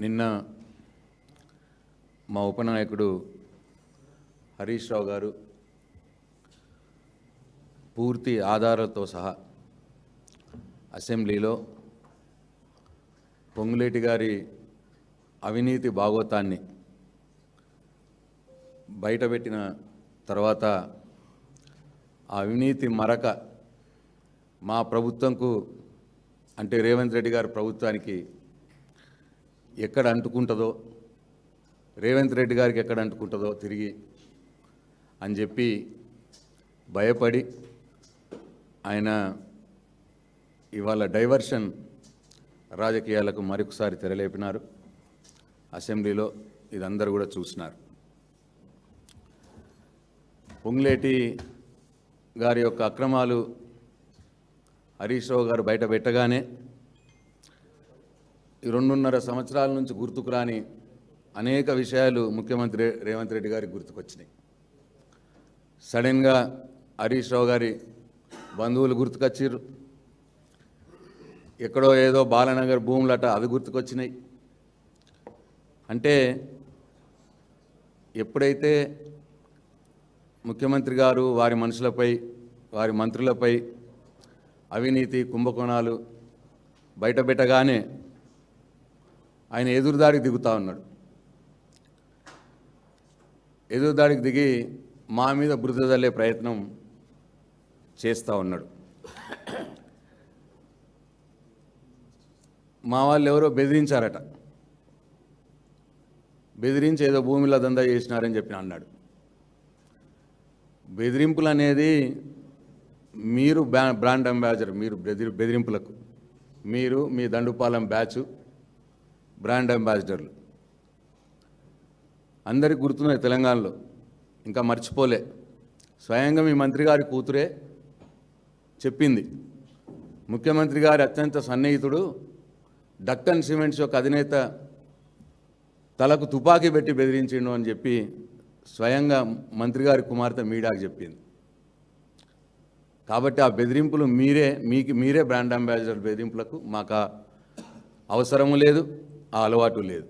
నిన్న మా ఉపనాయకుడు హరీష్ రావు గారు పూర్తి ఆధారాలతో సహా అసెంబ్లీలో పొంగులేటి గారి అవినీతి భాగోతాన్ని బయటపెట్టిన తర్వాత ఆ అవినీతి మరక మా ప్రభుత్వంకు అంటే రేవంత్ రెడ్డి గారి ప్రభుత్వానికి ఎక్కడ అంటుకుంటుందో, రేవంత్ రెడ్డి గారికి ఎక్కడ అంటుకుంటుందో తిరిగి అని చెప్పి భయపడి ఆయన ఇవాళ డైవర్షన్ రాజకీయాలకు మరొకసారి తెరలేపినారు. అసెంబ్లీలో ఇదందరూ కూడా చూసినారు. పొంగులేటి గారి యొక్క అక్రమాలు హరీష్ రావు గారు బయట పెట్టగానే 2.5 సంవత్సరాల నుంచి గుర్తుకు రాని అనేక విషయాలు ముఖ్యమంత్రి రేవంత్ రెడ్డి గారికి గుర్తుకొచ్చినాయి. సడన్గా హరీష్ రావు గారి బంధువులు గుర్తుకొచ్చారు. ఎక్కడో ఏదో బాలనగర్ భూములట అవి గుర్తుకొచ్చినాయి. అంటే ఎప్పుడైతే ముఖ్యమంత్రి గారు వారి మనుషులపై, వారి మంత్రులపై అవినీతి కుంభకోణాలు బయటపెట్టగానే ఆయన ఎదురుదాడికి దిగుతూ ఉన్నాడు. ఎదురుదాడికి దిగి మా మీద బురద జల్లే ప్రయత్నం చేస్తూ ఉన్నాడు. మా వాళ్ళు ఎవరో బెదిరించారట, బెదిరించి ఏదో భూమిలో దందా చేసినారని చెప్పి అన్నాడు. బెదిరింపులు అనేది మీరు బ్రాండ్ అంబాసిడర్, మీరు బెదిరింపులకు మీరు మీ దండుపాలెం బ్యాచ్ బ్రాండ్ అంబాసిడర్లు అందరికి గుర్తున్నాయి తెలంగాణలో, ఇంకా మర్చిపోలే. స్వయంగా మీ మంత్రి గారి కూతురే చెప్పింది, ముఖ్యమంత్రి గారి అత్యంత సన్నిహితుడు డక్కన్ సిమెంట్స్ యొక్క అధినేత తలకు తుపాకీ పెట్టి బెదిరించిండు అని చెప్పి స్వయంగా మంత్రి గారి కుమార్తె మీడియాకు చెప్పింది. కాబట్టి ఆ బెదిరింపులు మీరే బ్రాండ్ అంబాసిడర్ బెదిరింపులకు మాకు అవసరము లేదు, ఆ అలవాటు లేదు.